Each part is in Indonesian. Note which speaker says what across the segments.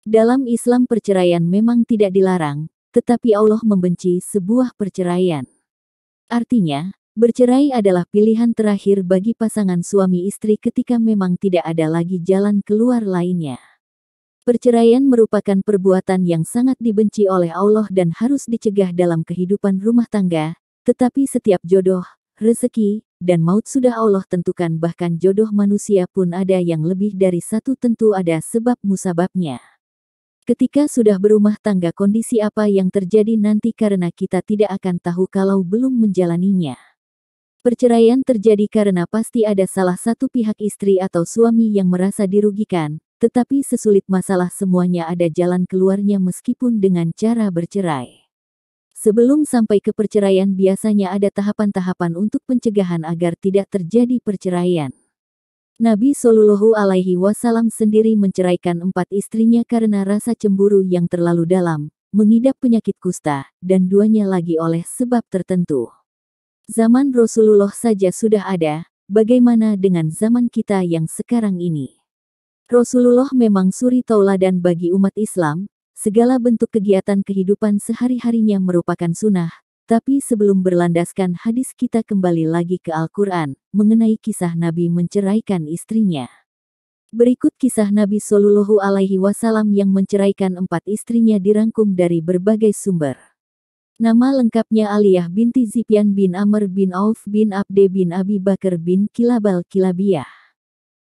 Speaker 1: Dalam Islam perceraian memang tidak dilarang, tetapi Allah membenci sebuah perceraian. Artinya, bercerai adalah pilihan terakhir bagi pasangan suami istri ketika memang tidak ada lagi jalan keluar lainnya. Perceraian merupakan perbuatan yang sangat dibenci oleh Allah dan harus dicegah dalam kehidupan rumah tangga, tetapi setiap jodoh, rezeki, dan maut sudah Allah tentukan, bahkan jodoh manusia pun ada yang lebih dari satu, tentu ada sebab musababnya. Ketika sudah berumah tangga, kondisi apa yang terjadi nanti karena kita tidak akan tahu kalau belum menjalaninya. Perceraian terjadi karena pasti ada salah satu pihak, istri atau suami, yang merasa dirugikan, tetapi sesulit masalah semuanya ada jalan keluarnya meskipun dengan cara bercerai. Sebelum sampai ke perceraian biasanya ada tahapan-tahapan untuk pencegahan agar tidak terjadi perceraian. Nabi Shallallahu Alaihi Wasallam sendiri menceraikan 4 istrinya karena rasa cemburu yang terlalu dalam, mengidap penyakit kusta, dan 2-nya lagi oleh sebab tertentu. Zaman Rasulullah saja sudah ada, bagaimana dengan zaman kita yang sekarang ini? Rasulullah memang suri tauladan bagi umat Islam, segala bentuk kegiatan kehidupan sehari-harinya merupakan sunnah. Tapi sebelum berlandaskan hadis, kita kembali lagi ke Al-Quran, mengenai kisah Nabi menceraikan istrinya. Berikut kisah Nabi Shallallahu Alaihi Wasallam yang menceraikan 4 istrinya dirangkum dari berbagai sumber. Nama lengkapnya Aliyah binti Zipyan bin Amr bin Auf bin Abde bin Abi Bakar bin Kilabal Kilabiyah.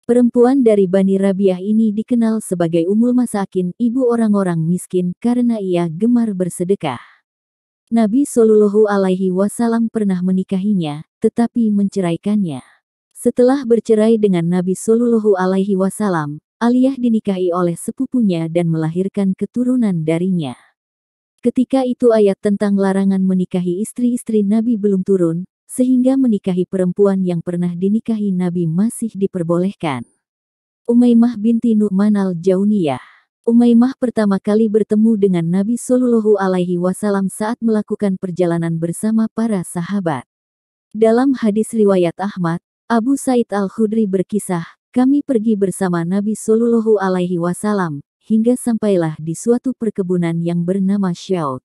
Speaker 1: Perempuan dari Bani Rabiah ini dikenal sebagai Ummul Masakin, ibu orang-orang miskin, karena ia gemar bersedekah. Nabi Shallallahu Alaihi Wasallam pernah menikahinya, tetapi menceraikannya. Setelah bercerai dengan Nabi Shallallahu Alaihi Wasallam, Aliyah dinikahi oleh sepupunya dan melahirkan keturunan darinya. Ketika itu ayat tentang larangan menikahi istri-istri Nabi belum turun, sehingga menikahi perempuan yang pernah dinikahi Nabi masih diperbolehkan. Umaymah binti Nu'man al-Jauniyah. Umaymah pertama kali bertemu dengan Nabi Shallallahu Alaihi Wasallam saat melakukan perjalanan bersama para sahabat. Dalam hadis riwayat Ahmad, Abu Sa'id Al-Khudri berkisah, kami pergi bersama Nabi Shallallahu Alaihi Wasallam, hingga sampailah di suatu perkebunan yang bernama Syaud.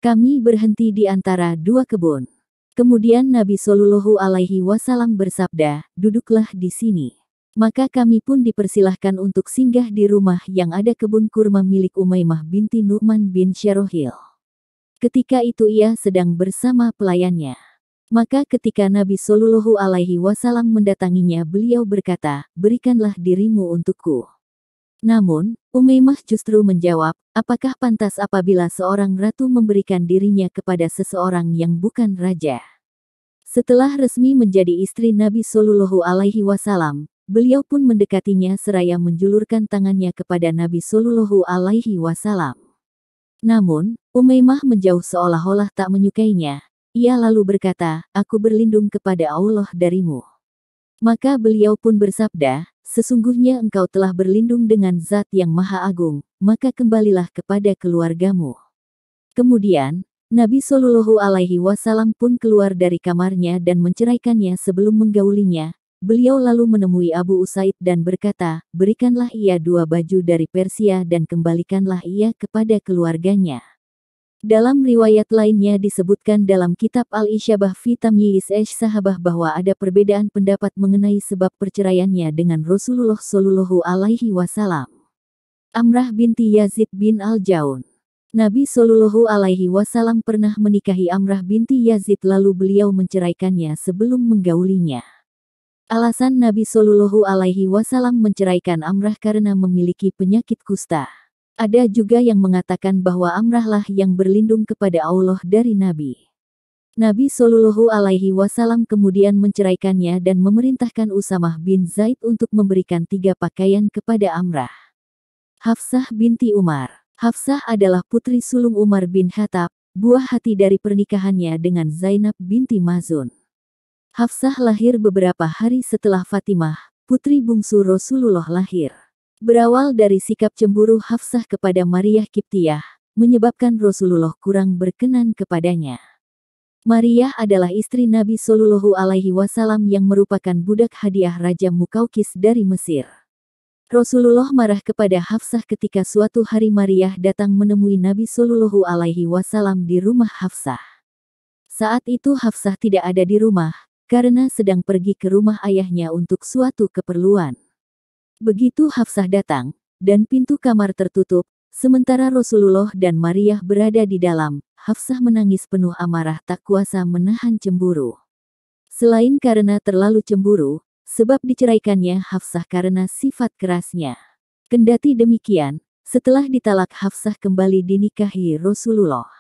Speaker 1: Kami berhenti di antara 2 kebun. Kemudian Nabi Shallallahu Alaihi Wasallam bersabda, duduklah di sini. Maka kami pun dipersilahkan untuk singgah di rumah yang ada kebun kurma milik Umaymah binti Nu'man bin Syarohil. Ketika itu ia sedang bersama pelayannya. Maka ketika Nabi Shallallahu Alaihi Wasallam mendatanginya, beliau berkata, berikanlah dirimu untukku. Namun, Umaymah justru menjawab, apakah pantas apabila seorang ratu memberikan dirinya kepada seseorang yang bukan raja? Setelah resmi menjadi istri Nabi Shallallahu Alaihi Wasallam, beliau pun mendekatinya seraya menjulurkan tangannya kepada Nabi Shallallahu Alaihi Wasallam. Namun, Umaymah menjauh seolah-olah tak menyukainya. Ia lalu berkata, aku berlindung kepada Allah darimu. Maka beliau pun bersabda, sesungguhnya engkau telah berlindung dengan Zat yang Maha Agung, maka kembalilah kepada keluargamu. Kemudian, Nabi Shallallahu Alaihi Wasallam pun keluar dari kamarnya dan menceraikannya. Sebelum menggaulinya, beliau lalu menemui Abu Usaid dan berkata, berikanlah ia 2 baju dari Persia dan kembalikanlah ia kepada keluarganya. Dalam riwayat lainnya disebutkan dalam kitab Al-Isyabah fi Tamyiz Sahabah bahwa ada perbedaan pendapat mengenai sebab perceraiannya dengan Rasulullah Shallallahu Alaihi Wasallam. Amrah binti Yazid bin Al-Jaun. Nabi Shallallahu Alaihi Wasallam pernah menikahi Amrah binti Yazid, lalu beliau menceraikannya sebelum menggaulinya. Alasan Nabi Shallallahu Alaihi Wasallam menceraikan Amrah karena memiliki penyakit kusta. Ada juga yang mengatakan bahwa Amrah lah yang berlindung kepada Allah dari Nabi. Nabi Shallallahu Alaihi Wasallam kemudian menceraikannya dan memerintahkan Usamah bin Zaid untuk memberikan 3 pakaian kepada Amrah. Hafsah binti Umar. Hafsah adalah putri sulung Umar bin Khattab, buah hati dari pernikahannya dengan Zainab binti Mazun. Hafsah lahir beberapa hari setelah Fatimah, putri bungsu Rasulullah lahir. Berawal dari sikap cemburu Hafsah kepada Maryah Kiptiyah, menyebabkan Rasulullah kurang berkenan kepadanya. Maryah adalah istri Nabi Shallallahu Alaihi Wasallam yang merupakan budak hadiah Raja Mukaukis dari Mesir. Rasulullah marah kepada Hafsah ketika suatu hari Maryah datang menemui Nabi Shallallahu Alaihi Wasallam di rumah Hafsah. Saat itu Hafsah tidak ada di rumah, karena sedang pergi ke rumah ayahnya untuk suatu keperluan. Begitu Hafsah datang, dan pintu kamar tertutup, sementara Rasulullah dan Maryah berada di dalam, Hafsah menangis penuh amarah tak kuasa menahan cemburu. Selain karena terlalu cemburu, sebab diceraikannya Hafsah karena sifat kerasnya. Kendati demikian, setelah ditalak Hafsah kembali dinikahi Rasulullah.